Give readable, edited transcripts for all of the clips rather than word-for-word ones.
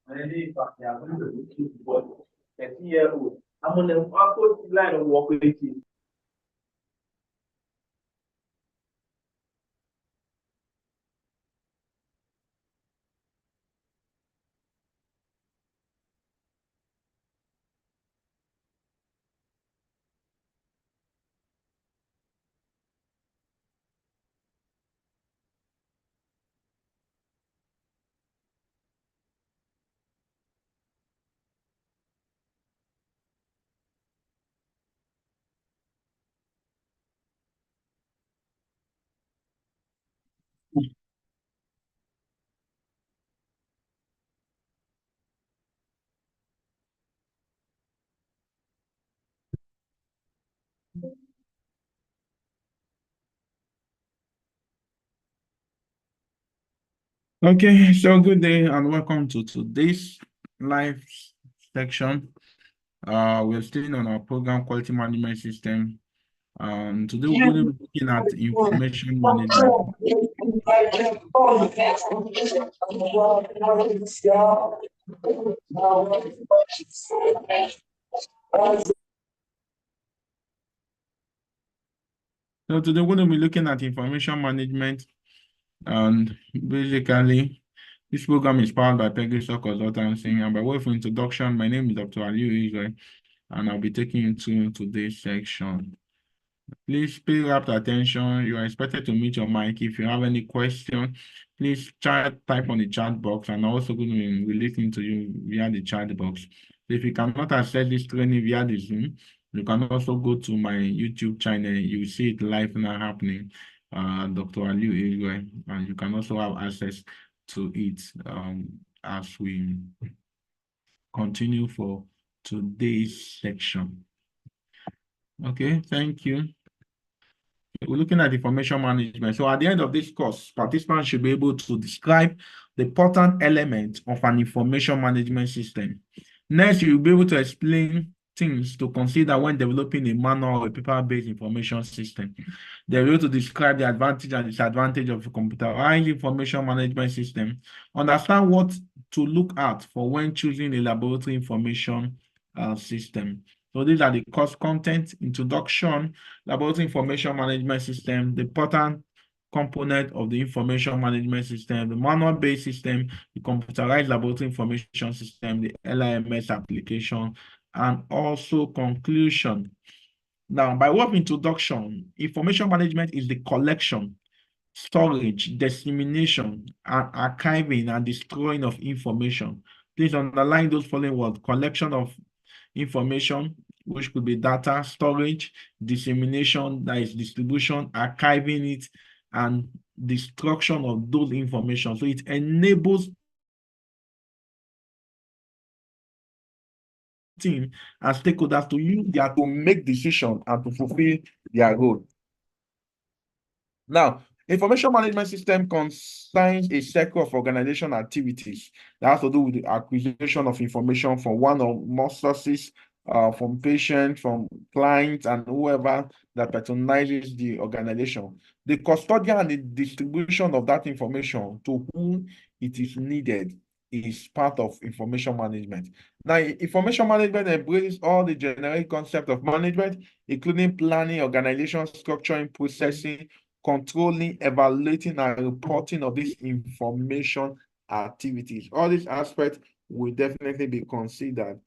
Really, but yeah, I'm going to keep what 30-year-old. I'm on the opposite line of work with you. Okay, so good day and welcome to today's live section. We're still on our program quality management system. Today we're going to be looking at information management. So today we're going to be looking at information management, and basically this program is powered by Pegasus Consultancy. And by way of introduction, my name is Dr. Aliu Israel, and I'll be taking you to today's section. Please pay rapt attention. You are expected to mute your mic. If you have any question, please type on the chat box, and I'm also going to be relating to you via the chat box. If you cannot access this training via the Zoom, you can also go to my YouTube channel. You will see it live now happening, Dr. Aliu Israel, and you can also have access to it as we continue for today's section. Okay, thank you. We're looking at information management. So at the end of this course, participants should be able to describe the important elements of an information management system. Next, you'll be able to explain things to consider when developing a manual or a paper-based information system. They're able to describe the advantage and disadvantage of a computerized information management system, understand what to look at for when choosing a laboratory information system. So these are the course content, introduction, laboratory information management system, the important component of the information management system, the manual-based system, the computerized laboratory information system, the LIMS application, and also conclusion. Now, by way of introduction, information management is the collection, storage, dissemination, and archiving and destroying of information. Please underline those following words: collection of information, which could be data, storage, dissemination, that is distribution, archiving it, and destruction of those information. So it enables team and stakeholders to use their to make decisions and to fulfill their role. Now, information management system concerns a cycle of organization activities that has to do with the acquisition of information from one or more sources, from patients, from clients, and whoever that patronizes the organization. The custodian and the distribution of that information to whom it is needed is part of information management. Now, information management embraces all the generic concept of management, including planning, organization, structuring, processing, controlling, evaluating, and reporting of these information activities. All these aspects will definitely be considered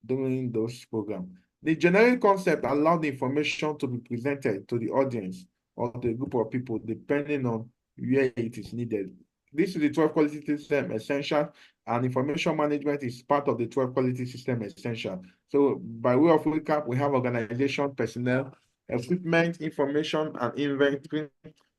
during those programs. The generic concept allows the information to be presented to the audience or the group of people depending on where it is needed. This is the 12 quality system essential, and information management is part of the 12 quality system essential. So by way of recap, we have organization, personnel, equipment, information, and inventory.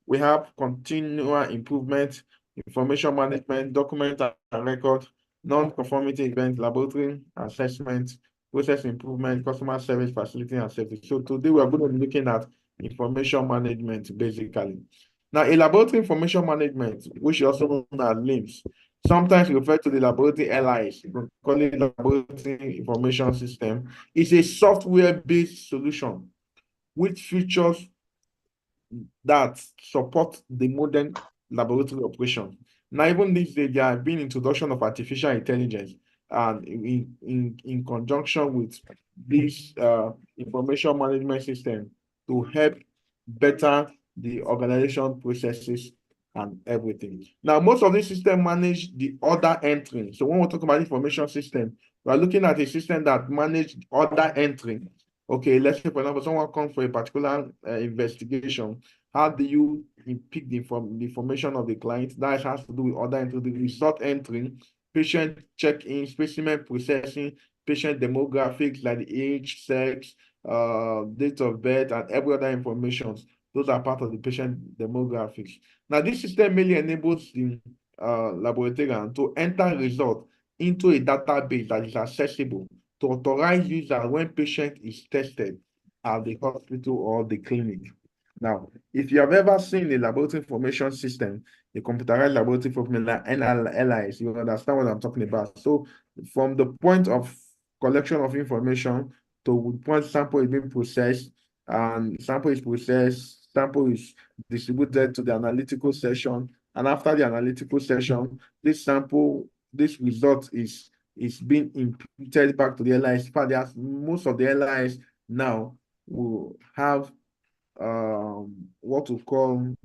We have continual improvement, information management, document and record, non-conformity event, laboratory assessment, process improvement, customer service, facility, and safety. So today we are going to be looking at information management, basically. Now, a laboratory information management, which is also known as LIMS, sometimes referred to the laboratory LIS, we call it laboratory information system, is a software-based solution which features that support the modern laboratory operation. Now, even these days, there have been introduction of artificial intelligence and in conjunction with this information management system to help better the organization processes and everything. Now, most of these systems manage the order entry. So when we talk about information system, we are looking at a system that manages order entry. Okay, let's say, for example, someone comes for a particular investigation. How do you pick the information of the client? That has to do with order entry, the result entry, patient check-in, specimen processing, patient demographics like the age, sex, date of birth, and every other information. Those are part of the patient demographics. Now, this system mainly enables the laboratorian to enter result into a database that is accessible to authorize users when patient is tested at the hospital or the clinic. Now, if you have ever seen a laboratory information system, a computerized laboratory information like NLIS, you understand what I'm talking about. So, from the point of collection of information to point sample is being processed, and sample is processed, sample is distributed to the analytical session, and after the analytical session, this sample, this result is being imputed back to the LIS. In fact, most of the LIS now will have what we call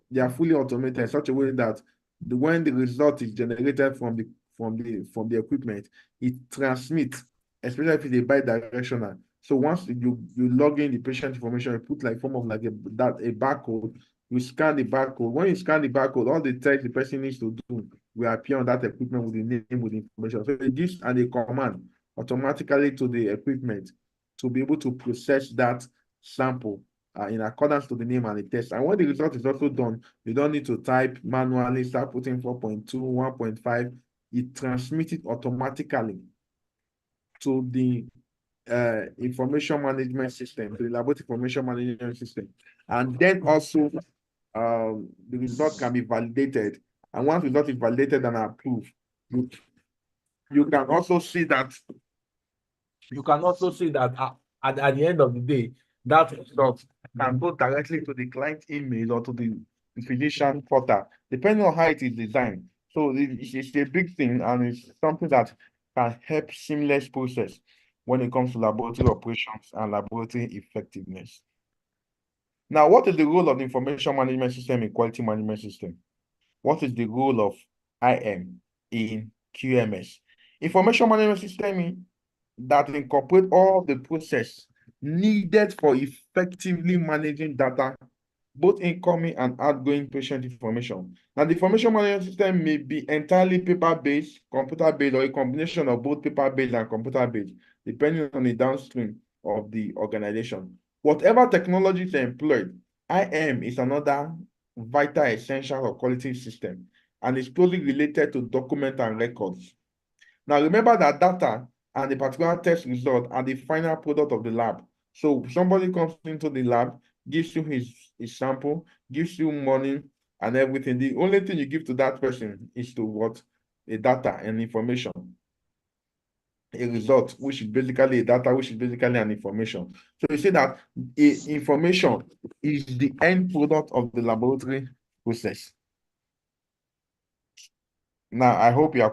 they are fully automated in such a way that when the result is generated from the equipment, it transmits, especially if it's a bi-directional. So once you log in the patient information, you put like form of like a barcode, you scan the barcode. When you scan the barcode, all the text the person needs to do will appear on that equipment with the name, with the information. So it gives and a command automatically to the equipment to be able to process that sample in accordance to the name and the test. And when the result is also done, you don't need to type manually, start putting 4.2, 1.5. It transmits it automatically to the information management system, to the laboratory information management system. And then also, the result can be validated. And once the result is validated and approved, you can also see that at the end of the day, that result can go directly to the client email or to the physician portal, depending on how it is designed. So it's a big thing, and it's something that can help seamless process when it comes to laboratory operations and laboratory effectiveness. Now, what is the role of the information management system in quality management system? What is the role of IM in QMS? Information management system that incorporate all the process needed for effectively managing data, both incoming and outgoing patient information. Now, the information management system may be entirely paper-based, computer-based, or a combination of both paper-based and computer-based, depending on the downstream of the organization. Whatever technology is employed, IM is another vital essential or quality system, and is closely related to document and records. Now, remember that data and the particular test result are the final product of the lab. So somebody comes into the lab, gives you his sample, gives you money and everything. The only thing you give to that person is to what? A data and information. A result, which is basically a data, which is basically an information. So you see that information is the end product of the laboratory process. Now, I hope you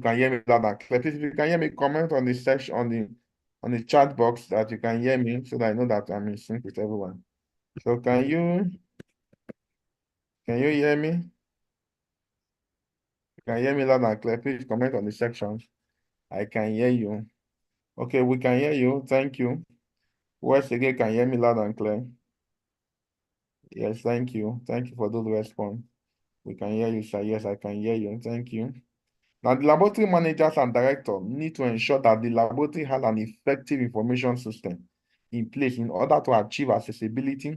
can hear me loud and clear. Please, if you can hear me, comment on the section on the chat box that you can hear me, so that I know that I'm in sync with everyone. So can you hear me? You can hear me loud and clear. Please comment on the section. I can hear you. Okay, we can hear you. Thank you. Once again, can hear me loud and clear? Yes, thank you. Thank you for those response. We can hear you, sir. Yes, I can hear you. Thank you. Now, the laboratory managers and directors need to ensure that the laboratory has an effective information system in place in order to achieve accessibility,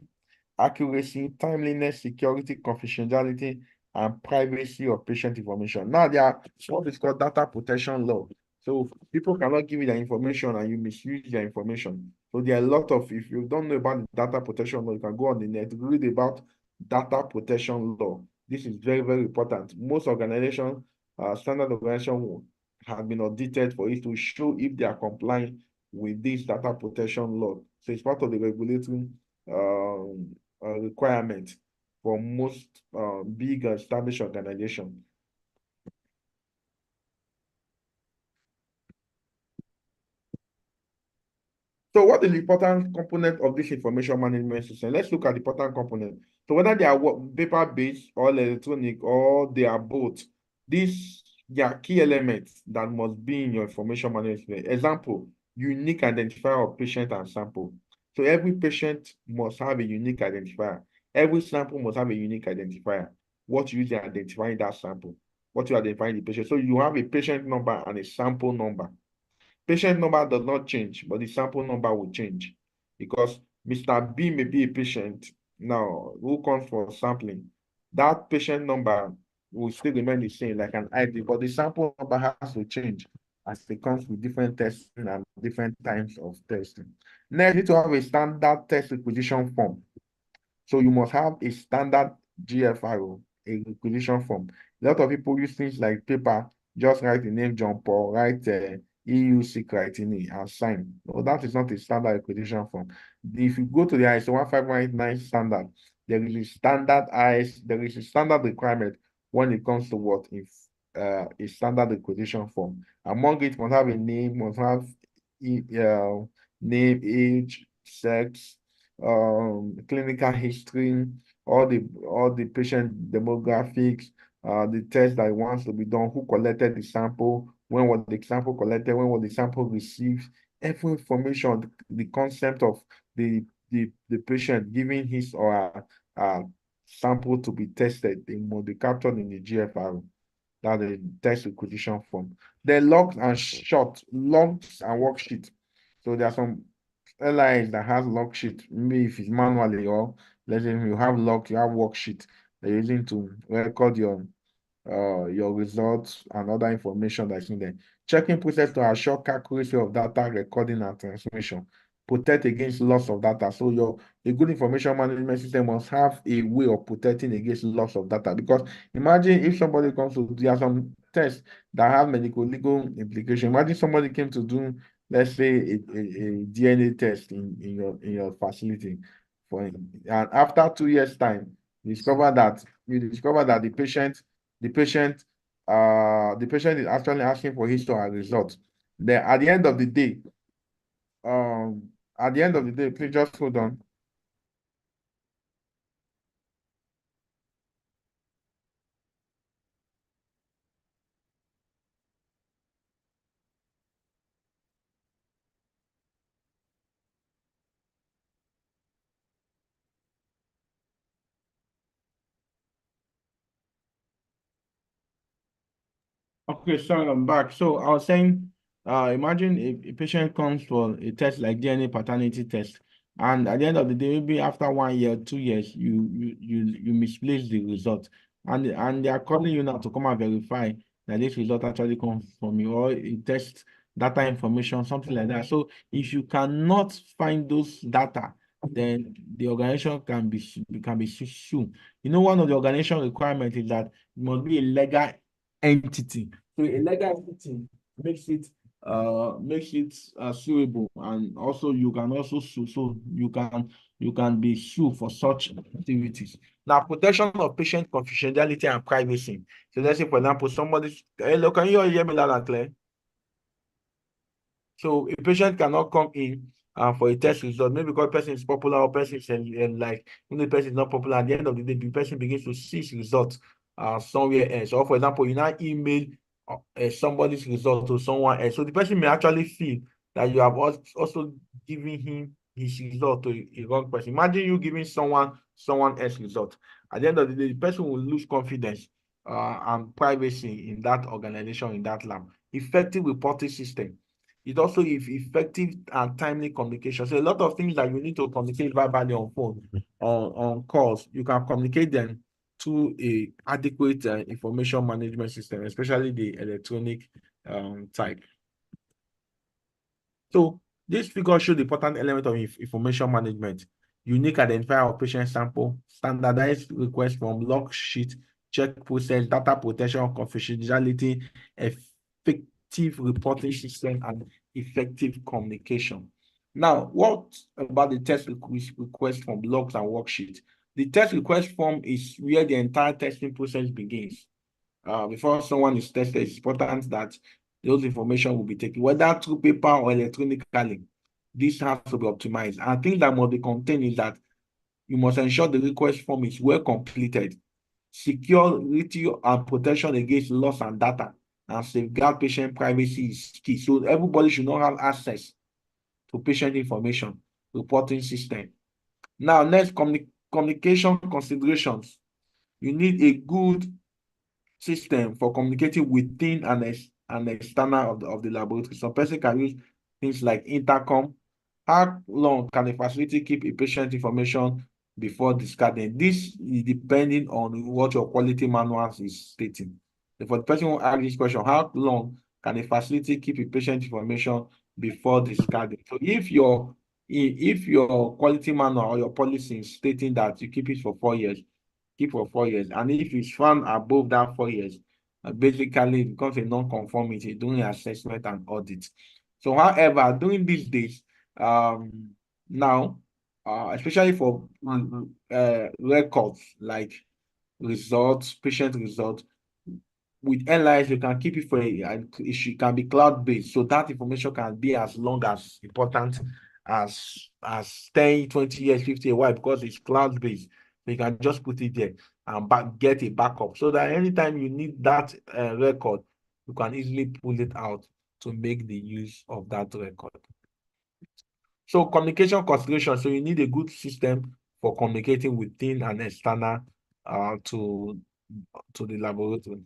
accuracy, timeliness, security, confidentiality, and privacy of patient information. Now, there are what is called data protection law. So people cannot give you their information and you misuse their information. So there are a lot of, if you don't know about data protection law, you can go on the net, read about data protection law. This is very, very important. Most organizations, standard organization have been audited for it to show if they are complying with this data protection law. So it's part of the regulatory requirement for most big established organizations. So what is the important component of this information management system? Let's look at the important component. So whether they are paper-based or electronic or they are both, these are key elements that must be in your information management. Example, unique identifier of patient and sample. So every patient must have a unique identifier. Every sample must have a unique identifier. What you use in identifying that sample, what you identifying the patient. So you have a patient number and a sample number. Patient number does not change, but the sample number will change because Mr. B may be a patient now who comes for sampling. That patient number will still remain the same, like an ID, but the sample number has to change as it comes with different testing and different times of testing. Next, you need to have a standard test requisition form. So you must have a standard GFRO, a requisition form. A lot of people use things like paper, just write the name John Paul, write EUC criteria and sign. No, that is not a standard requisition form. If you go to the ISO 15189 standard, there is a standard requirement when it comes to what if a standard requisition form. Among it must have a name, must have name, age, sex, clinical history, all the patient demographics, the test that wants to be done, who collected the sample, when was the sample collected, when was the sample received, every information, the concept of the patient giving his or her sample to be tested, they must be captured in the GFR. That is the test requisition form. Then logs and worksheet. So there are some airlines that has log sheet, maybe if it's manually or let's say you have log, you have worksheet they're using to record your results and other information that's in there. Checking process to assure accuracy of data recording and transmission. Protect against loss of data. So a good information management system must have a way of protecting against loss of data. Because imagine if somebody comes to do some tests that have medical legal implication. Imagine somebody came to do, let's say, a DNA test in your facility and after 2 years time, you discover that the patient is actually asking for his or her results. Then at the end of the day, please just hold on. Okay, sorry, I'm back. So I was saying, imagine a patient comes for a test like DNA paternity test, and at the end of the day, maybe after 1 year, 2 years, you misplace the result, and they are calling you now to come and verify that this result actually comes from you, or a test data information, something like that. So if you cannot find those data, then the organization can be sued. You know, one of the organization requirements is that it must be a legal entity. So a legal entity makes it suable, and also you can also sue. So you can be sued for such activities. Now, protection of patient confidentiality and privacy. So let's say, for example, hello, can you all hear me loud and clear? So a patient cannot come in for a test result, maybe because person is popular or person is like when the person is not popular. At the end of the day, the person begins to see his results somewhere else. Or for example, you now email somebody's result to someone else. So the person may actually feel that you have also given him his result to a wrong person. Imagine you giving someone else's result. At the end of the day, the person will lose confidence and privacy in that organization, in that lab. Effective reporting system. It also is effective and timely communication. So a lot of things that you need to communicate verbally on phone, on calls, you can communicate them to a adequate information management system, especially the electronic type. So this figure shows the important element of information management: unique identifier of patient sample, standardized request from log sheet, check process, data protection, confidentiality, effective reporting system, and effective communication. Now, what about the test request from logs and worksheets? The test request form is where the entire testing process begins. Before someone is tested, it's important that those information will be taken, whether through paper or electronically. This has to be optimized. And things that must be contained is that you must ensure the request form is well completed. Security and protection against loss and data and safeguard patient privacy is key. So everybody should not have access to patient information reporting system. Now, next, communication considerations. You need a good system for communicating within and external of the laboratory. Some person can use things like intercom. How long can a facility keep a patient information before discarding? This is depending on what your quality manual is stating. So for the person who asked this question, how long can a facility keep a patient information before discarding? So if your quality manual or your policy is stating that you keep it for 4 years, keep for 4 years. And if it's found above that 4 years, basically it becomes a non-conformity during assessment and audit. So, however, during these days, now, especially for records like results, patient results, with LIS, you can keep it for it can be cloud-based. So that information can be as long as important as 10, 20 years, 50 years. Why? Because it's cloud-based. So you can just put it there and get a backup so that anytime you need that record, you can easily pull it out to make the use of that record. So communication consideration. So you need a good system for communicating within and external to the laboratory.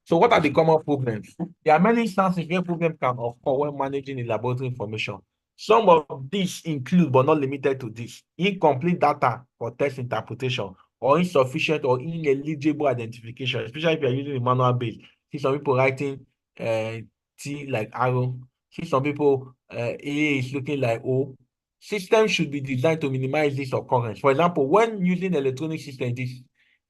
So what are the common problems? There are many instances where problems can occur when managing the laboratory information. Some of these include, but not limited to this, incomplete data for test interpretation or insufficient or ineligible identification, especially if you're using the manual base. See some people writing T like arrow. See some people A is looking like O. Systems should be designed to minimize this occurrence. For example, when using electronic systems, it is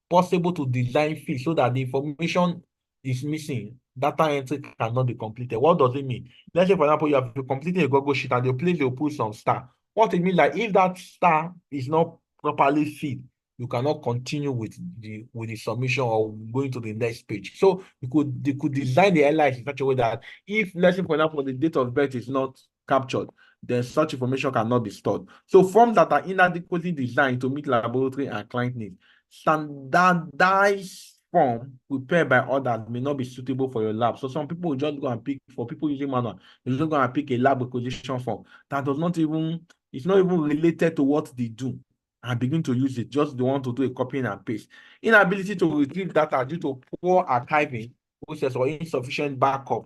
possible to design fields so that the information is missing, data entry cannot be completed. What does it mean? Let's say, for example, you have completed a Google sheet and they'll put some star. What it means, like if that star is not properly filled, you cannot continue with the submission or going to the next page. So they could design the LIS in such a way that if, let's say, for example, the date of birth is not captured, then such information cannot be stored. So forms that are inadequately designed to meet laboratory and client needs. Standardized form prepared by others may not be suitable for your lab. So some people will just go and pick, for people using manual, they just go and pick a lab requisition form that does not even, it's not even related to what they do, and begin to use it. Just they want to do a copy and paste. Inability to retrieve data due to poor archiving process or insufficient backup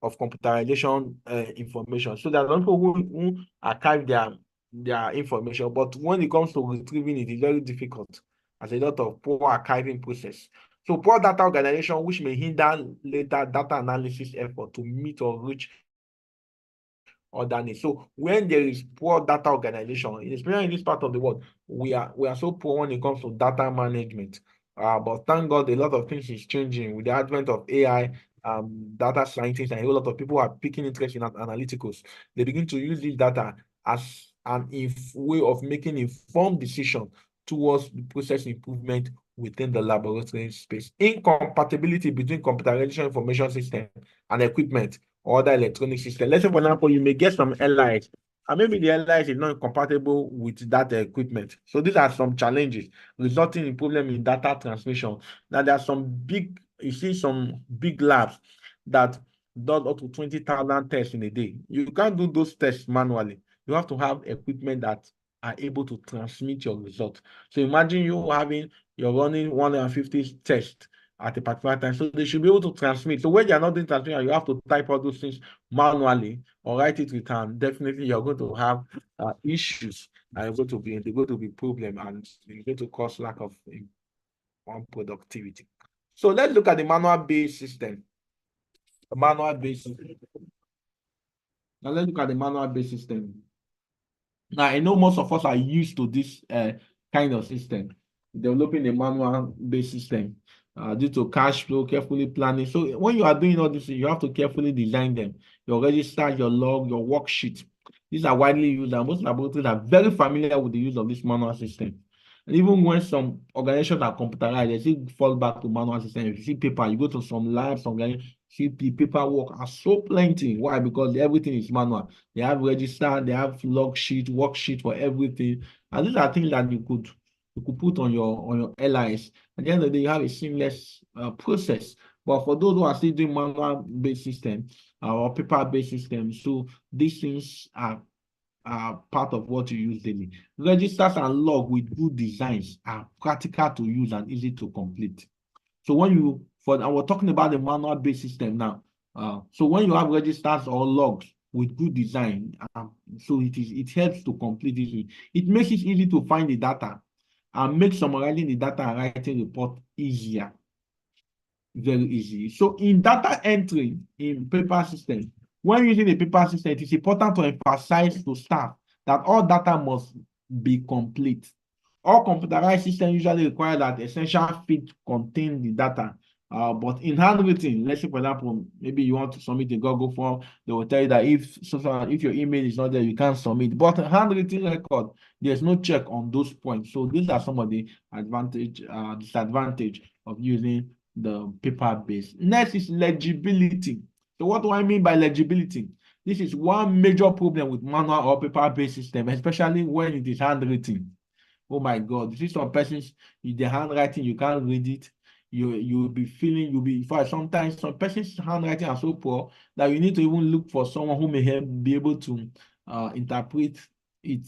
of computerization information. So there are people who archive their information, but when it comes to retrieving it, it's very difficult as a lot of poor archiving process. So poor data organization, which may hinder later data analysis effort to meet or reach other needs. So when there is poor data organization, especially in this part of the world, we are so poor when it comes to data management. But thank God, a lot of things is changing with the advent of AI, data scientists, and a lot of people are picking interest in analyticals. They begin to use this data as an way of making informed decision towards the process improvement within the laboratory space. Incompatibility between computerization information system and equipment or other electronic system. Let's say, for example, you may get some LIS, and maybe the LIS is not compatible with that equipment. So these are some challenges resulting in problem in data transmission. Now there are some you see some big labs that does up to 20,000 tests in a day. You can't do those tests manually. You have to have equipment that are able to transmit your result. So imagine you're running 150 tests at a particular time. So they should be able to transmit. So when you're not doing transmission, you have to type all those things manually or write it with hand. Definitely you're going to have issues, and they're going to be problem, and it's going to cause lack of productivity. So let's look at the manual-based system. Now let's look at the manual-based system. Now, I know most of us are used to this kind of system, developing a manual-based system due to cash flow, carefully planning. So when you are doing all this, you have to carefully design them. Your register, your log, your worksheet. These are widely used, and most laboratories are very familiar with the use of this manual system. And even when some organizations are computerized, they still fall back to manual system. If you see paper, you go to some labs, some see the paperwork are so plenty. Why? Because everything is manual. They have register, they have log sheet, worksheet for everything. And these are things that you could put on your LIS. At the end of the day, you have a seamless process. But for those who are still doing manual-based system or paper-based system, so these things are part of what you use daily. Registers and log with good designs are practical to use and easy to complete. So when you, and we're talking about the manual-based system now. So when you have registers or logs with good design, so it helps to complete it. It makes it easy to find the data and make summarizing the data and writing report easier. Very easy. So in data entry in paper system, when using a paper system, it is important to emphasize to staff that all data must be complete. All computerized systems usually require that essential field contain the data. But in handwritten, let's say, for example, maybe you want to submit a Google form, they will tell you that if your email is not there, you can't submit. But handwritten record, there's no check on those points. So these are some of the disadvantage of using the paper-based. Next is legibility. So what do I mean by legibility? This is one major problem with manual or paper-based system, especially when it is handwritten. Oh my God, you see some persons, the handwriting, you can't read it. You'll be, sometimes some persons' handwriting are so poor that you need to even look for someone who may be able to interpret it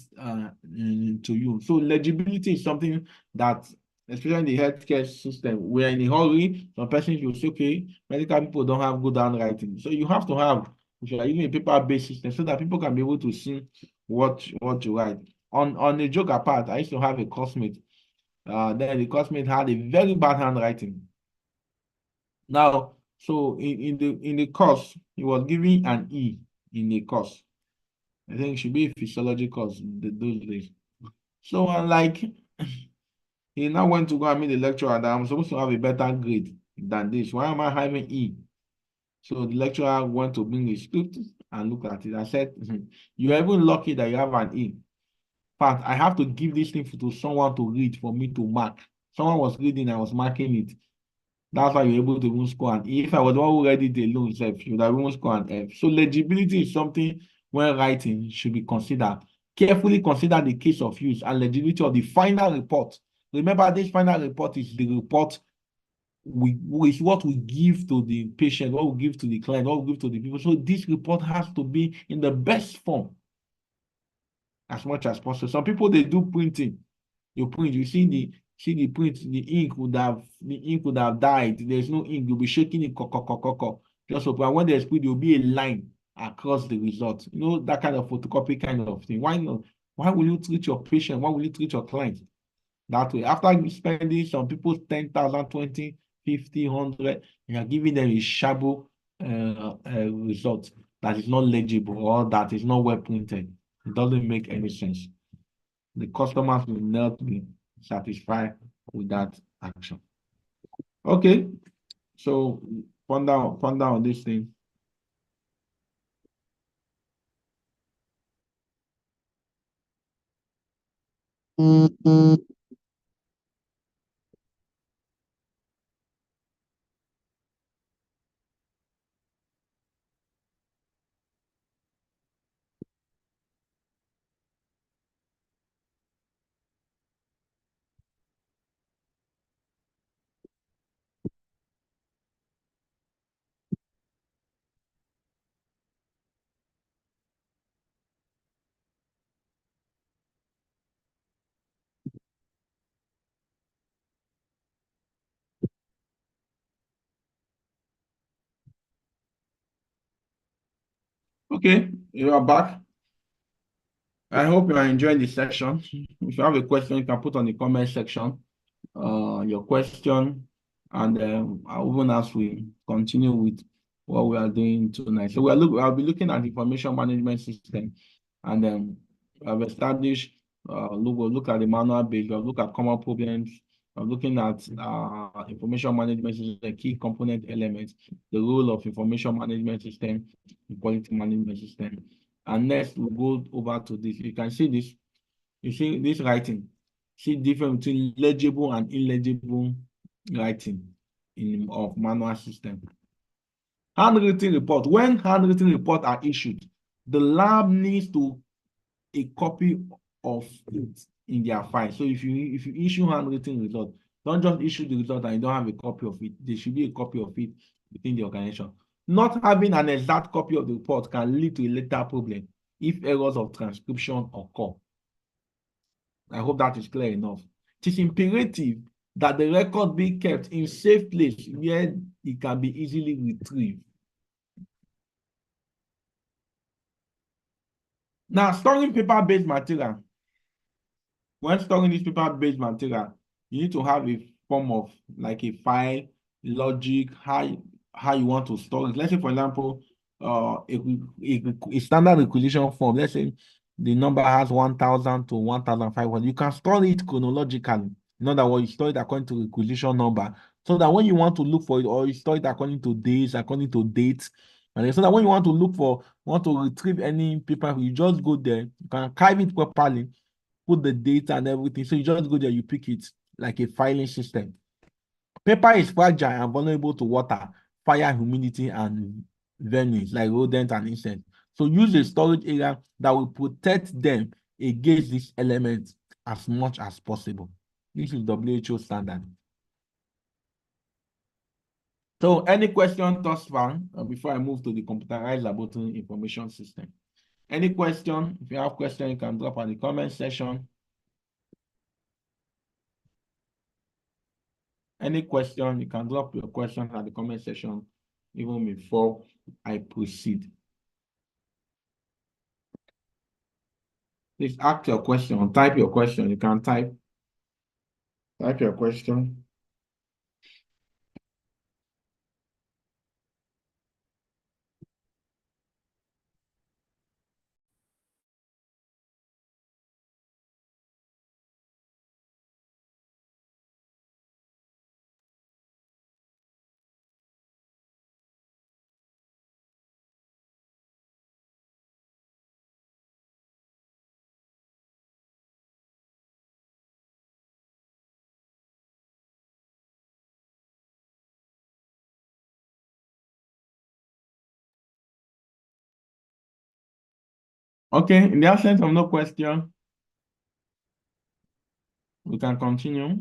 to you. So legibility is something that, especially in the healthcare system, we're in a hurry. Some persons will say, okay, medical people don't have good handwriting. So you have to have, if you are using a paper-based system, so that people can be able to see what you write. On a joke apart, I used to have a classmate. Then the classmate had a very bad handwriting. Now, so in the course, he was giving an E in the course. I think it should be a physiology course those days. So like, he now went to go and meet the lecturer that I'm supposed to have a better grade than this. Why am I having E? So the lecturer went to bring the script and look at it. I said, you're even lucky that you have an E. But I have to give this thing to someone to read for me to mark. Someone was reading, I was marking it. That's why you're able to even score an E. If I was the one who read it alone, you would have even scored an F. So legibility is something when writing should be considered. Carefully consider the case of use and legibility of the final report. Remember, this final report is the report is what we give to the patient, what we give to the client, what we give to the people. So this report has to be in the best form as much as possible. Some people, they do printing. You print, you see the print, the ink would have died. There's no ink, you'll be shaking it, just so when there's print, there'll be a line across the result. You know, that kind of photocopy kind of thing. Why not? Why will you treat your patient? Why will you treat your client that way? After spending some people 10,000, 20, 50, 100, you are giving them a shabby result that is not legible or that is not well printed. It doesn't make any sense. The customers will not be satisfied with that action. Okay, so ponder on this thing. Okay, you are back. I hope you are enjoying the session. If you have a question, you can put on the comment section your question, and even as we continue with what we are doing tonight. So I'll be looking at information management system, and I've established we'll look at the manual base, we'll look at common problems, we're looking at information management system, key component elements, the role of information management system, quality management system, And next, we'll go over to this. You can see this. You see this writing. See difference between legible and illegible writing of manual system. Handwritten report. When handwritten reports are issued, the lab needs to a copy of it in their file. So if you issue handwritten result, don't just issue the result and you don't have a copy of it. There should be a copy of it within the organization. Not having an exact copy of the report can lead to a later problem if errors of transcription occur. I hope that is clear enough. It is imperative that the record be kept in safe place where it can be easily retrieved. Now, storing paper-based material. When storing this paper-based material, you need to have a form of like a file, logic, how you want to store it. Let's say, for example, a standard requisition form. Let's say the number has 1,000 to 1,500. You can store it chronologically. In other words, you store it according to requisition number, so that when you want to look for it, or you store it according to days, according to dates, and so that when you want to retrieve any paper, you just go there. You can archive it properly, put the data and everything. So you just go there, you pick it like a filing system. Paper is fragile and vulnerable to water, fire, humidity, and vermin like rodent and insects. So use a storage area that will protect them against these elements as much as possible. This is WHO standard. So any question thus far before I move to the computerized laboratory information system? Any question? If you have question, you can drop on the comment section. Any question, you can drop your question at the comment section even before I proceed. Please ask your question, type your question. You can type your question. Okay, in the absence of no question, we can continue.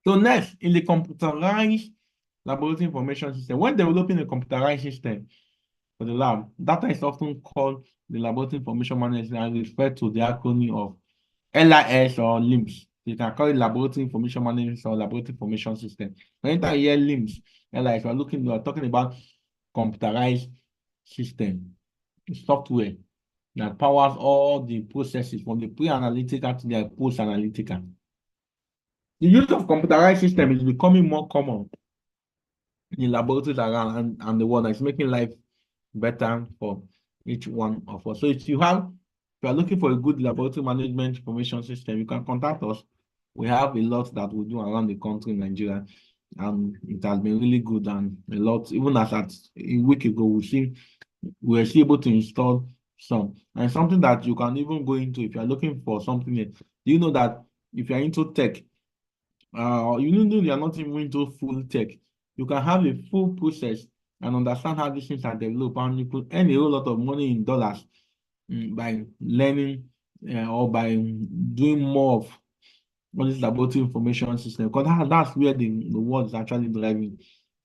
So next, in the computerized laboratory information system, when developing a computerized system for the lab, data is often called the laboratory information management and referred to the acronym of LIS or LIMS. You can call it laboratory information management or laboratory information system. Anytime you hear LIMS, LIS, we're talking about computerized system, software that powers all the processes from the pre-analytical to the post-analytical. The use of computerized system is becoming more common in laboratories around and the world. It's making life better for each one of us. So if you are looking for a good laboratory management information system, you can contact us. We have a lot that we do around the country in Nigeria, and it has been really good. And a lot, even as at a week ago, we were still able to install some. And something that you can even go into if you're looking for something. Do you know that if you're into tech, you know you're not even into full tech, you can have a full process and understand how these things are developed, and you could earn a whole lot of money in dollars by learning or by doing more of all this laboratory information system, because that's where the world is actually driving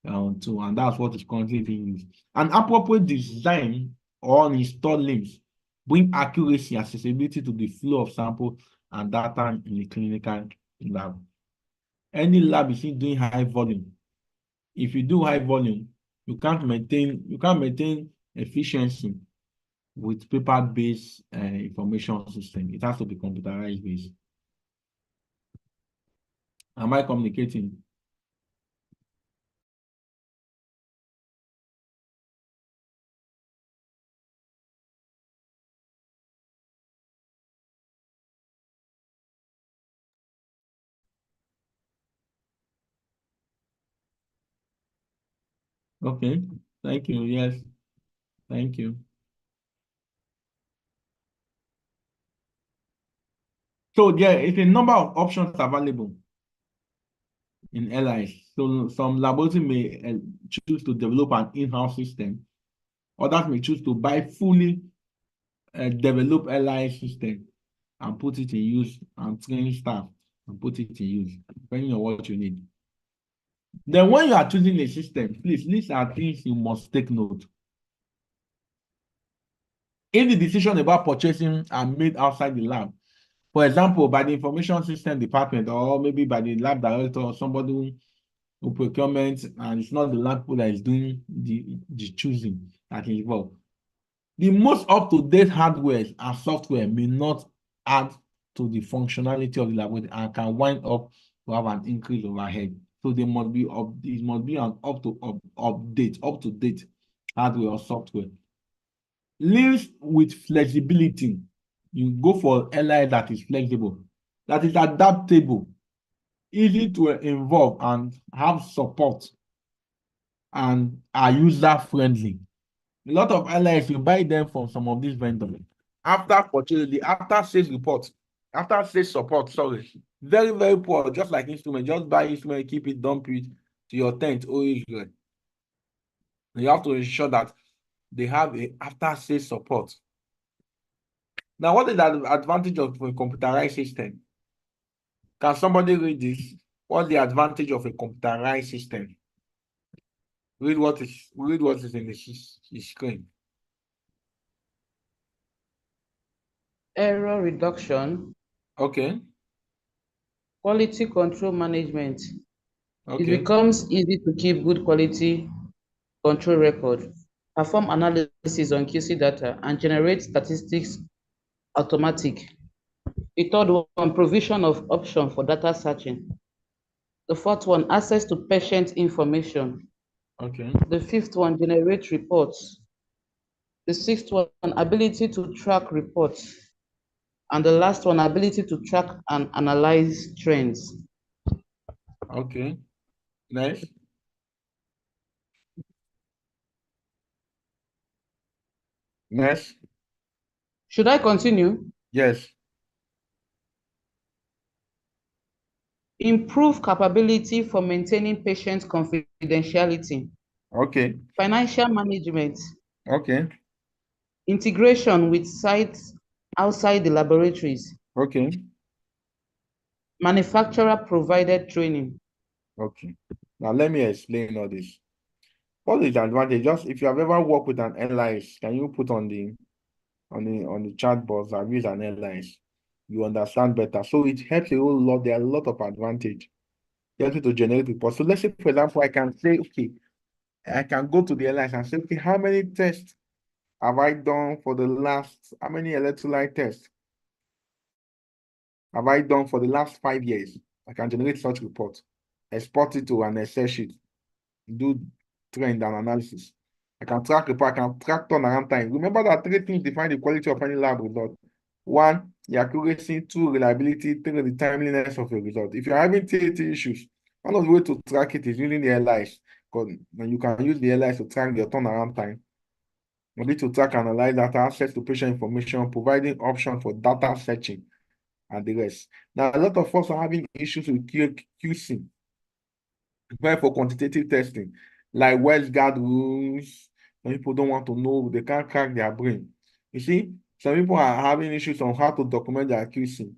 to, and that's what is currently being used. An appropriate design or install LIMS bring accuracy, accessibility to the flow of sample and data in the clinical lab. Any lab is doing high volume. If you do high volume, you can't maintain efficiency with paper-based information system. It has to be computerized based. Am I communicating? Okay. Thank you. Yes. Thank you. So there is a number of options available in LIS. So some laboratory may choose to develop an in-house system. Others may choose to buy fully developed LIS system and put it in use and train staff and put it in use, depending on what you need. Then when you are choosing a system, please, these are things you must take note. If the decision about purchasing are made outside the lab, for example, by the information system department or maybe by the lab director or somebody who procurement, and it's not the lab that is doing the choosing that is involved. The most up-to-date hardware and software may not add to the functionality of the laboratory and can wind up to have an increase overhead. So they must be it must be an up-to-date hardware or software. Lives with flexibility. You go for LI that is flexible, that is adaptable, easy to involve and have support, and are user-friendly. A lot of LIs, you buy them from some of these vendors. After purchase, the after sales support, sorry, very, very poor, just like instrument. Just buy instrument, keep it, dump it to your tent, You have to ensure that they have a after sales support. Now, what is the advantage of a computerized system? Can somebody read this? What's the advantage of a computerized system? Read what is in the screen. Error reduction, Okay. quality control management. It Okay. becomes easy to keep good quality control record, perform analysis on QC data, and generate statistics automatic. The third one, provision of option for data searching. The fourth one, access to patient information. Okay. The fifth one, generate reports. The sixth one, ability to track reports. And the last one, ability to track and analyze trends. Okay. Next. Next. Should I continue? Yes. Improve capability for maintaining patient confidentiality. Okay. Financial management. Okay. Integration with sites outside the laboratories. Okay. Manufacturer provided training. Okay. Now let me explain all this. What is the advantage? Just if you have ever worked with an LIS, can you put on the chat box, I've used an LIS, you understand better. So it helps a whole lot. There are a lot of advantage. You have to generate reports. So let's say, for example, I can say, okay, I can go to the LIS and say, okay, how many tests have I done for the last, how many electrolyte tests have I done for the last 5 years? I can generate such report, export it to an Excel sheet, do trend and analysis. I can track report, I can track turnaround time. Remember that 3 things define the quality of any lab result. 1, the accuracy. 2, reliability. 3, the timeliness of a result. If you're having TAT issues, one of the ways to track it is using the LIS, because you can use the LIS to track your turnaround time. You need to track, analyze data, access to patient information, providing options for data searching, and the rest. Now, a lot of us are having issues with QC, for quantitative testing, like WestGuard rules. Some people don't want to know, they can't crack their brain. You see, some people are having issues on how to document their QC.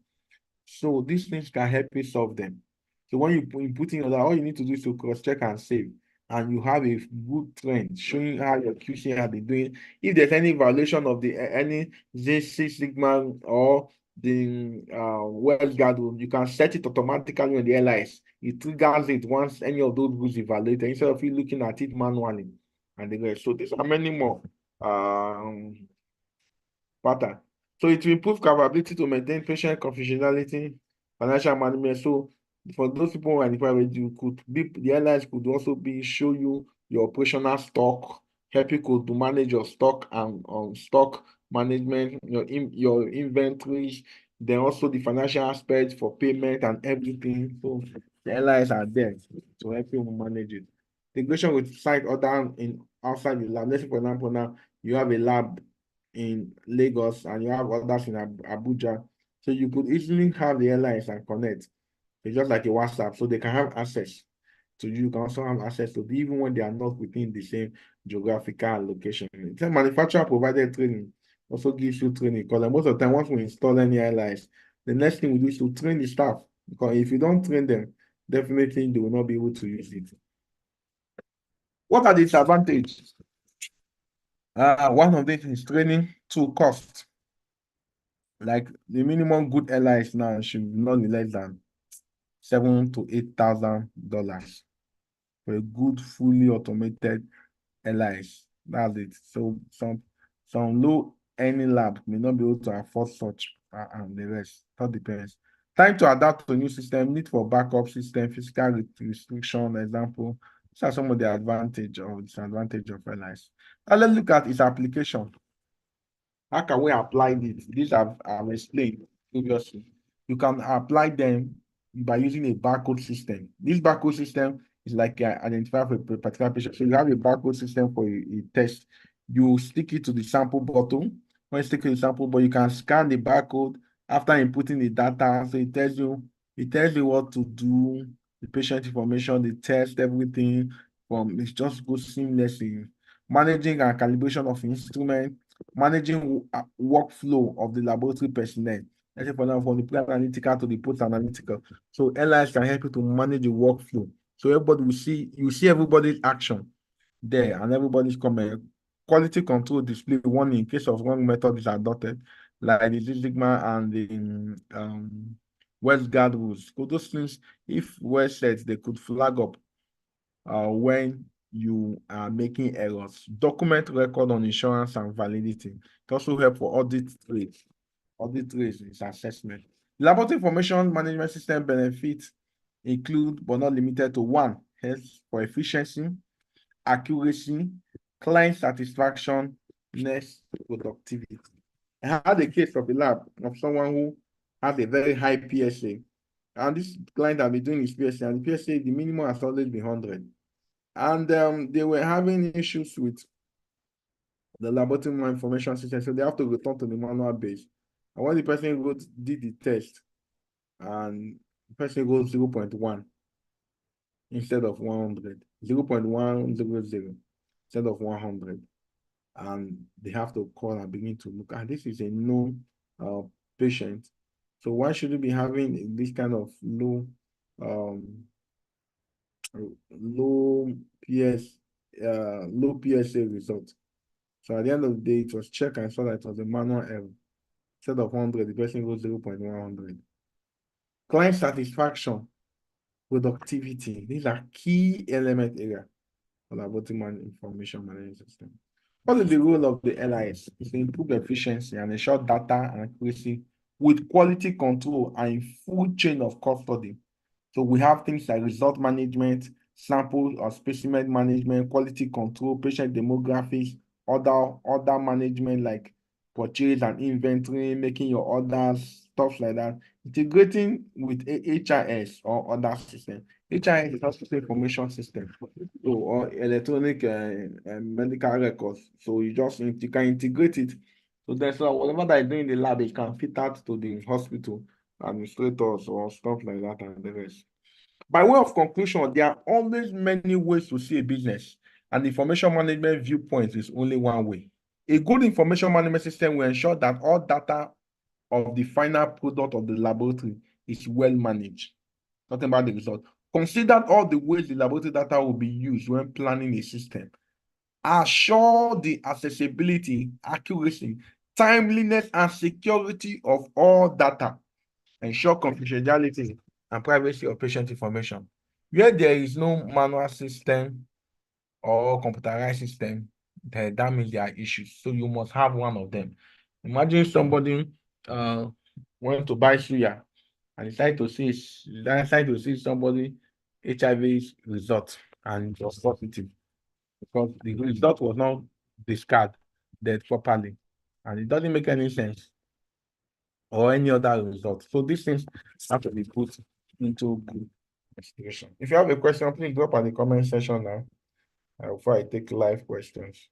So these things can help you solve them. So when you put in your all you need to do is to cross-check and save. And you have a good trend showing how your QC has been doing. If there's any violation of any Six Sigma or the WestGuard rule, you can set it automatically on the LIS. It triggers it once any of those rules is violated instead of you looking at it manually and the rest. So these are many more pattern. So it will improve capability to maintain patient confidentiality, financial management. So for those people who are in the private, you could be the airlines could also be show you your operational stock, help you to manage your stock and stock management, your inventories, then also the financial aspect for payment and everything. So the airlines are there to help you manage it. integration with site other in outside the lab. Let's say, for example, now you have a lab in Lagos and you have others in Abuja. So you could easily have the airlines and connect. It's just like a WhatsApp, so they can have access to you. You can also have access to them, even when they are not within the same geographical location. The manufacturer provided training also gives you training, because most of the time, once we install any airlines, the next thing we do is to train the staff, because if you don't train them, definitely they will not be able to use it. What are the disadvantages? One of them is training. Two, cost. Like the minimum good airlines now should not be less than $7,000 to $8,000 for a good fully automated airlines. That's it. So some low earning lab may not be able to afford such, and the rest. That depends. Time to adapt to new system, need for backup system, physical restriction, example. These are some of the advantage or disadvantage of airlines. Now let's look at its application. How can we apply this? These I've explained previously. You can apply them by using a barcode system. This barcode system is like identifier for a particular patient. So you have a barcode system for a test. You stick it to the sample bottle. When you stick it to the sample bottle, you can scan the barcode after inputting the data. So it tells you what to do, the patient information, the test, everything. It just goes seamlessly. Managing and calibration of instrument, managing workflow of the laboratory personnel. Let's say, for example, from the pre-analytical to the post-analytical. So airlines can help you to manage the workflow. So everybody will see, you see everybody's action there and everybody's comment. Quality control display warning in case of wrong method is adopted, like the Sigma and the WestGuard rules. So those things, if well set, they could flag up when you are making errors. Document record on insurance and validity. It also help for audit trace. Audit trace is assessment. Laboratory information management system benefits include, but not limited to, one, health for efficiency, accuracy, client satisfaction, next, productivity. I had a case of a lab of someone who has a very high PSA. And this client has been doing his PSA, and the PSA, the minimum has always been 100. And they were having issues with the laboratory information system, so they have to return to the manual base. And when the person did the test, and the person goes 0.1 instead of 100, 0.100 instead of 100, and they have to call and begin to look. And this is a known patient, so why should we be having this kind of low PSA result? So at the end of the day, it was checked and saw that it was a manual error. Instead of 100, the person goes 0.100. Client satisfaction, productivity. These are key element area for laboratory information management system. What is the role of the LIS? It's to improve efficiency and ensure data accuracy with quality control and full chain of custody. So we have things like result management, sample or specimen management, quality control, patient demographics, order management like purchase and inventory, making your orders, stuff like that. Integrating with HIS or other system. HIS is hospital information system, so, or electronic medical records. So you can integrate it. So that's whatever that is doing in the lab, it can fit out to the hospital administrators or stuff like that and the rest. By way of conclusion, there are always many ways to see a business, and information management viewpoint is only one way. A good information management system will ensure that all data of the final product of the laboratory is well managed. Talking about the result. Consider all the ways the laboratory data will be used when planning a system. Assure the accessibility, accuracy, timeliness, and security of all data. Ensure confidentiality and privacy of patient information. Where there is no manual system or computerized system, that means there are issues. So you must have one of them. Imagine somebody went to buy suya and decided to see somebody HIV result and it was positive because the result was not discarded properly, and it doesn't make any sense, or any other result. So these things have to be put into good consideration. If you have a question, please drop at the comment section now. before I take live questions.